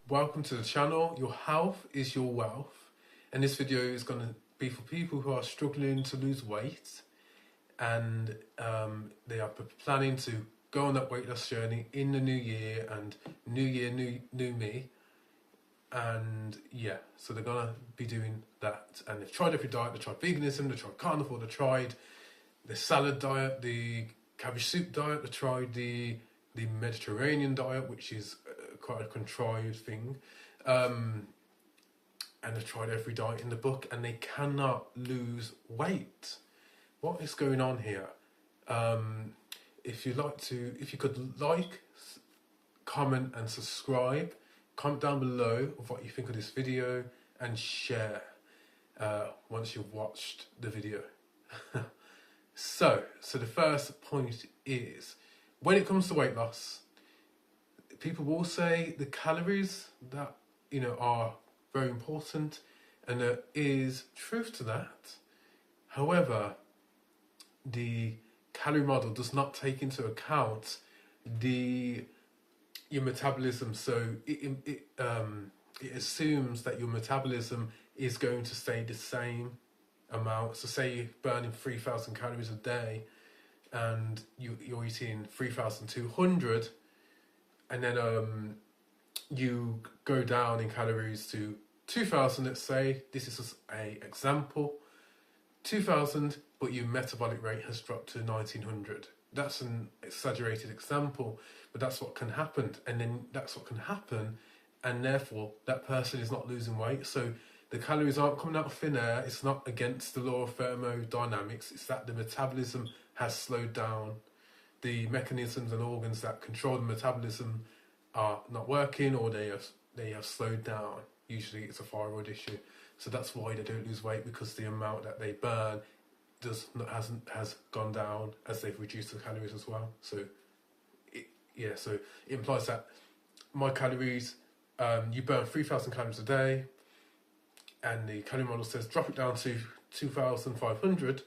Welcome to the channel. Your health is your wealth, and this video is going to be for people who are struggling to lose weight and they are planning to go on that weight loss journey in the new year, and new me. And yeah, so they're gonna be doing that, and they've tried every diet. They tried veganism, they tried carnivore, they tried the salad diet, the cabbage soup diet, they tried the Mediterranean diet, which is quite a contrived thing, and they've tried every diet in the book, and they cannot lose weight. What is going on here? If you could like, comment and subscribe. Comment down below of what you think of this video, and share once you've watched the video. So the first point is, when it comes to weight loss, people will say the calories that are very important, and there is truth to that. However, the calorie model does not take into account your metabolism. So it assumes that your metabolism is going to stay the same amount. So say you're burning 3,000 calories a day, and you're eating 3,200, and then you go down in calories to 2,000. Let's say this is just a example, 2,000, but your metabolic rate has dropped to 1,900. That's an exaggerated example, but that's what can happen. And then that's what can happen, and therefore that person is not losing weight. So the calories aren't coming out of thin air. It's not against the law of thermodynamics. It's that the metabolism has slowed down. The mechanisms and organs that control the metabolism are not working, or they have slowed down. Usually it's a thyroid issue. So that's why they don't lose weight, because the amount that they burn has gone down as they've reduced the calories as well. So it implies that my calories, you burn 3,000 calories a day, and the calorie model says drop it down to 2,500,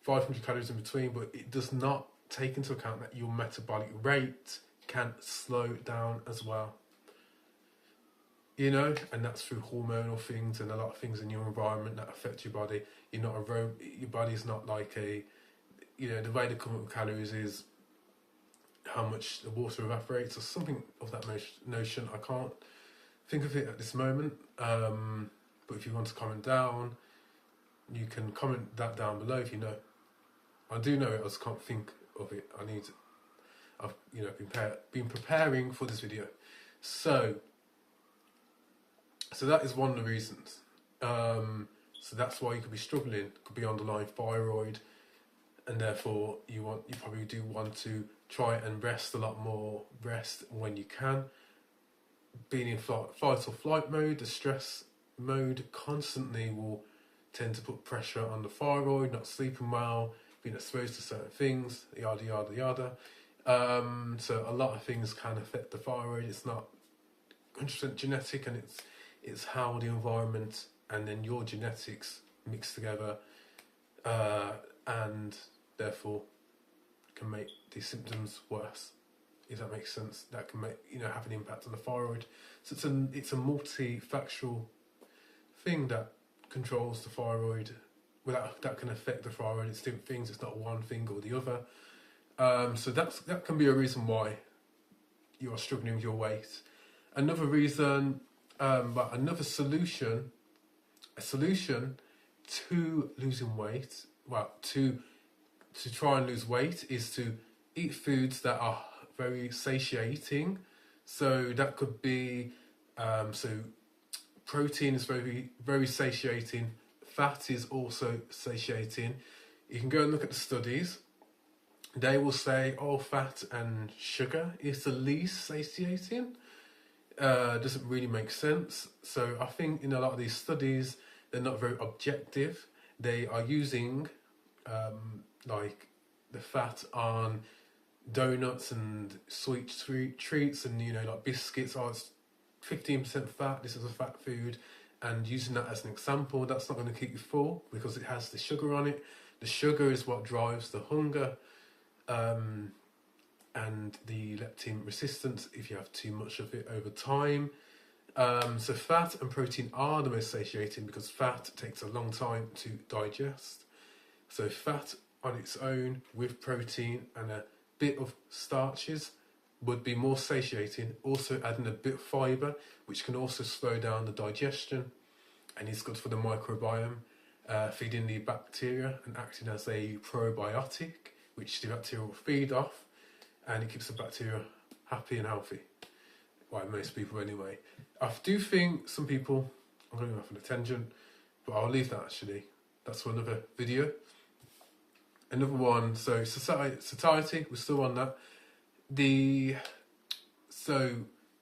500 calories in between, but it does not take into account that your metabolic rate can slow down as well. And that's through hormonal things and a lot of things in your environment that affect your body. You're not your body's not like the way they come up with calories is how much the water evaporates or something of that notion. I can't think of it at this moment. But if you want to comment down, you can comment that down below if you know. I do know it, I just can't think of it. I've been preparing for this video. So that is one of the reasons. So that's why you could be struggling. Could be underlying thyroid, and therefore you probably do want to try and rest a lot more. Rest when you can. Being in fight or flight mode, the stress mode constantly will tend to put pressure on the thyroid. Not sleeping well, being exposed to certain things, yada yada yada. So a lot of things can affect the thyroid. It's not 100% genetic, and it's how the environment and then your genetics mix together, and therefore can make these symptoms worse. If that makes sense, that can make have an impact on the thyroid. So it's a multifactorial thing that controls the thyroid. That can affect the thyroid. It's different things. It's not one thing or the other. So that can be a reason why you are struggling with your weight. Another reason. But another solution, a solution to losing weight, to try and lose weight, is to eat foods that are very satiating. So that could be, protein is very, very satiating. Fat is also satiating. You can go and look at the studies. They will say, fat and sugar is the least satiating. Doesn't really make sense. So I think in a lot of these studies, they're not very objective. They are using like the fat on donuts and sweet treats, and like biscuits. It's 15% fat. This is a fat food, and using that as an example, that's not going to keep you full because it has the sugar on it. The sugar is what drives the hunger. And the leptin resistance if you have too much of it over time. So fat and protein are the most satiating because fat takes a long time to digest. So fat on its own with protein and a bit of starches would be more satiating. Also adding a bit of fibre, which can also slow down the digestion and is good for the microbiome, feeding the bacteria and acting as a probiotic, which the bacteria will feed off, and it keeps the bacteria happy and healthy. Well, most people anyway. I do think some people, I'm going off on a tangent, but I'll leave that actually. That's for another video. Another one, so satiety, we're still on that. So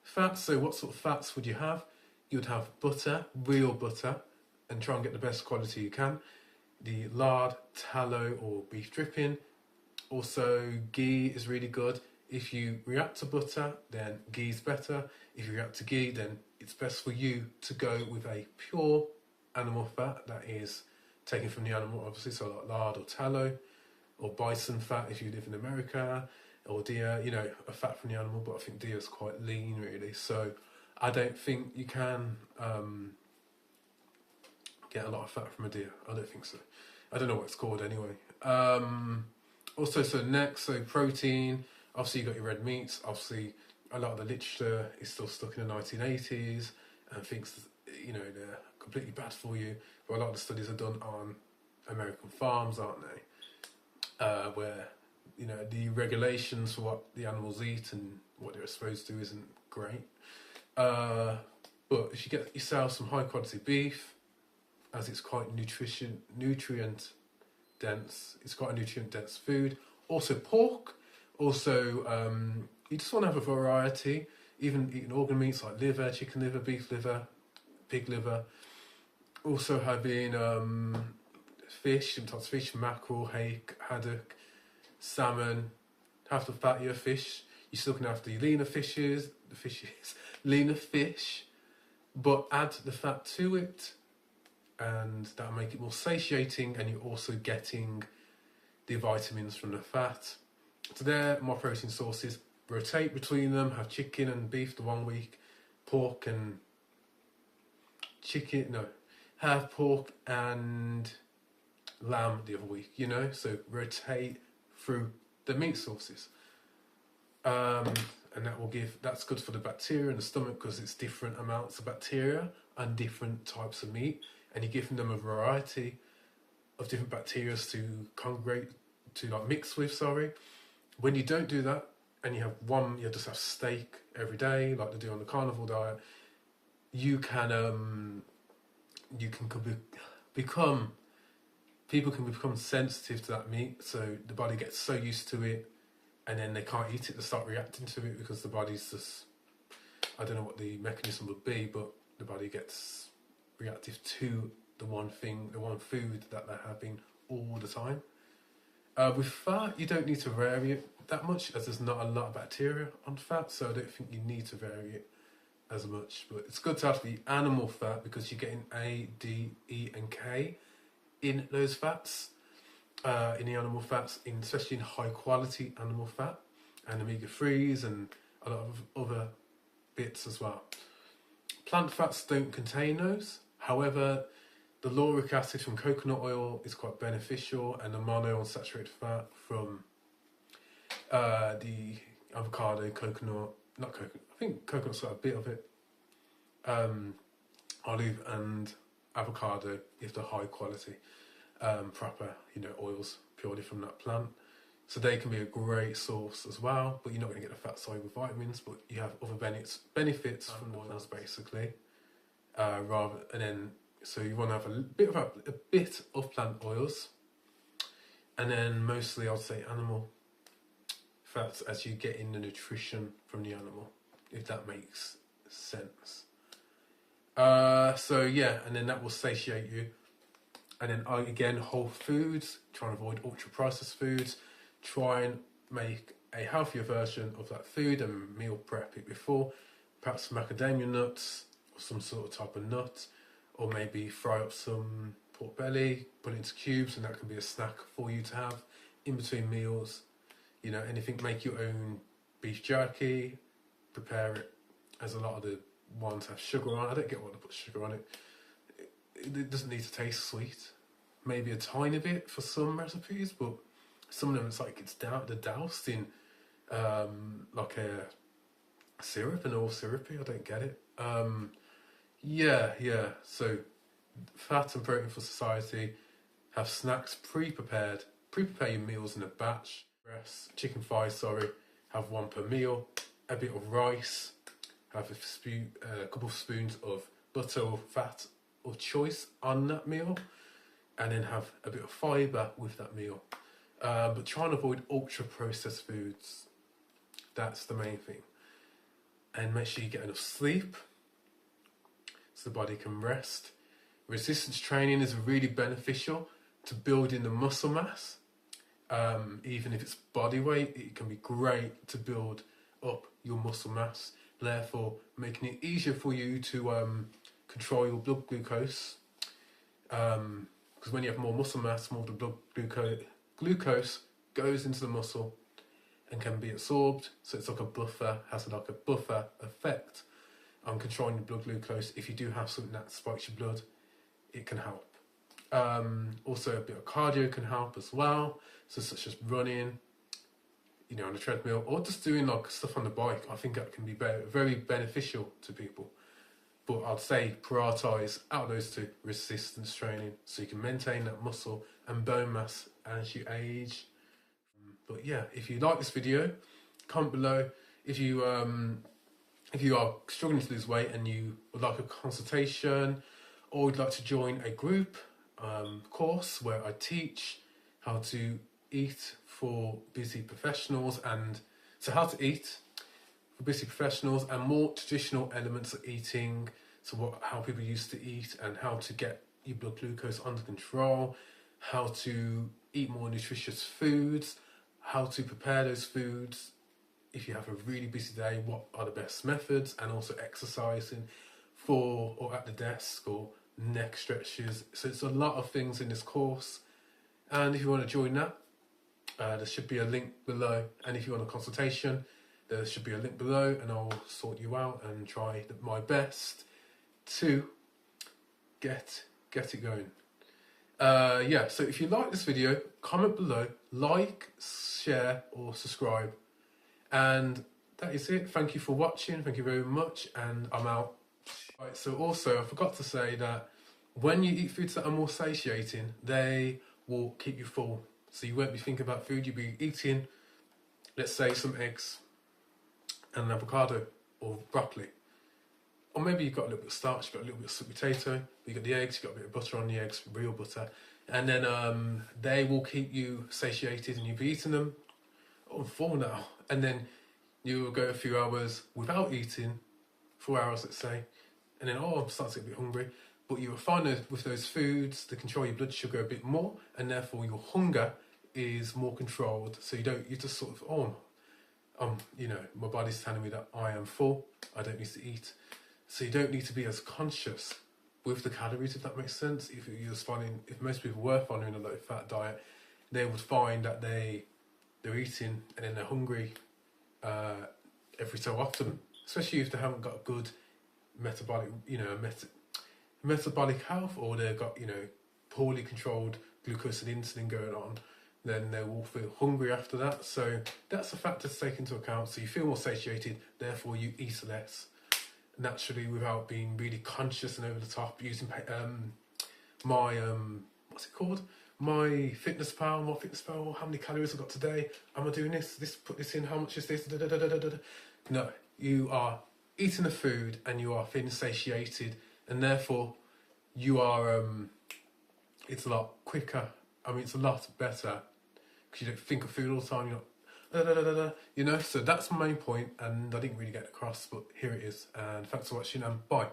fats, so what sort of fats would you have? You'd have butter, real butter, and try and get the best quality you can. The lard, tallow, or beef dripping. Also, ghee is really good. If you react to butter, then ghee's better. If you react to ghee, then it's best for you to go with a pure animal fat that is taken from the animal, obviously, so like lard or tallow, or bison fat if you live in America, or deer, you know, a fat from the animal, but I think deer is quite lean, really. So I don't think you can get a lot of fat from a deer. I don't think so. I don't know what it's called anyway. Also, so next, so protein. Obviously, you got your red meats. Obviously, a lot of the literature is still stuck in the 1980s and thinks, you know, they're completely bad for you. But a lot of the studies are done on American farms, aren't they? Where, you know, the regulations for what the animals eat and what they're supposed to isn't great. But if you get yourself some high quality beef, as it's quite nutrient dense, it's quite a nutrient dense food. Also pork. Also, you just want to have a variety, even eating organ meats like liver, chicken liver, beef liver, pig liver. Also having fish, sometimes fish, mackerel, hake, haddock, salmon. Have the fattier fish. You're still going to have the leaner leaner fish, but add the fat to it, and that'll make it more satiating, and you're also getting the vitamins from the fat. So they're my protein sources. Rotate between them. Have chicken and beef the one week, pork and chicken. No, have pork and lamb the other week. You know, so rotate through the meat sources, and that's good for the bacteria in the stomach because it's different amounts of bacteria and different types of meat, and you're giving them a variety of different bacteria to congregate to like mix with. Sorry. When you don't do that, and you just have steak every day, like they do on the carnivore diet, people can become sensitive to that meat, so the body gets so used to it, and then they can't eat it, they start reacting to it because the body's just, I don't know what the mechanism would be, but the body gets reactive to the one food that they're having all the time. With fat, you don't need to vary it that much as there's not a lot of bacteria on fat, so I don't think you need to vary it as much. But it's good to have the animal fat because you're getting A, D, E, and K in those fats, in the animal fats, especially in high quality animal fat, and omega-3s and a lot of other bits as well. Plant fats don't contain those. However, the lauric acid from coconut oil is quite beneficial, and the monounsaturated fat from the avocado, I think coconut's got a bit of it. Olive and avocado is the high quality, proper, oils purely from that plant. So they can be a great source as well, but you're not going to get the fat soluble vitamins, but you have other benefits from the oils basically. So you want to have a bit of plant oils, and then mostly I'd say animal fats as you get in the nutrition from the animal, if that makes sense. And then that will satiate you. And then again, whole foods, try and avoid ultra processed foods, try and make a healthier version of that food and meal prep it before, perhaps macadamia nuts or some sort of type of nut, or maybe fry up some pork belly, put it into cubes, and that can be a snack for you to have in between meals. Anything, make your own beef jerky, prepare it, as a lot of the one to have sugar on. I don't get why they put sugar on it. It doesn't need to taste sweet. Maybe a tiny bit for some recipes, but some of them it's like they're doused in like a syrup and all syrupy. I don't get it. Yeah. So fat and protein for society. Have snacks pre-prepared. Pre-prepare your meals in a batch. Chicken thighs, sorry. Have one per meal. A bit of rice. Have a couple of spoons of butter or fat of choice on that meal. And then have a bit of fibre with that meal. But try and avoid ultra-processed foods. That's the main thing. And make sure you get enough sleep so the body can rest. Resistance training is really beneficial to building the muscle mass. Even if it's body weight, it can be great to build up your muscle mass, therefore making it easier for you to control your blood glucose. Because when you have more muscle mass, more of the blood glucose goes into the muscle and can be absorbed. So it's like a buffer, has like a buffer effect on controlling the blood glucose. If you do have something that spikes your blood, it can help. Also a bit of cardio can help as well. So such as running, on a treadmill, or just doing like stuff on the bike. I think that can be very beneficial to people. But I'd say prioritise out of those two resistance training so you can maintain that muscle and bone mass as you age. But yeah, if you like this video, comment below. If you are struggling to lose weight and you would like a consultation, or would like to join a group course where I teach how to eat for busy professionals, and so how to eat for busy professionals and more traditional elements of eating, so how people used to eat and how to get your blood glucose under control, how to eat more nutritious foods, how to prepare those foods if you have a really busy day, what are the best methods, and also exercising for or at the desk or neck stretches. So it's a lot of things in this course, and if you want to join that, there should be a link below, and if you want a consultation, there should be a link below, and I'll sort you out and try my best to get it going. So if you like this video, comment below, like, share or subscribe, and that is it. Thank you for watching, thank you very much, and I'm out. Right, so also I forgot to say that when you eat foods that are more satiating, they will keep you full. So you won't be thinking about food, you'll be eating, let's say, some eggs and an avocado or broccoli. Or maybe you've got a little bit of starch, you've got a little bit of sweet potato, you've got the eggs, you've got a bit of butter on the eggs, real butter. And then they will keep you satiated and you'll be eating them. Oh, I'm full now. And then you will go a few hours without eating, 4 hours let's say, and then I'm starting to get a bit hungry. But you will find that with those foods, they control your blood sugar a bit more, and therefore your hunger is more controlled. So you just sort of, my body's telling me that I am full, I don't need to eat. So you don't need to be as conscious with the calories, if that makes sense. If most people were following a low-fat diet, they would find that they're eating and then they're hungry every so often, especially if they haven't got good metabolic health, or they've got poorly controlled glucose and insulin going on, then they will feel hungry after that. So that's a factor to take into account. So you feel more satiated, therefore you eat less naturally without being really conscious and over the top, using my what's it called, my Fitness Pal, how many calories I've got today, am I doing this, put this in, how much is this, No, you are eating the food and you are feeling satiated, and therefore you are it's a lot quicker, it's a lot better, because you don't think of food all the time, you're not so that's my main point, and I didn't really get across, but here it is, and thanks for watching, and bye.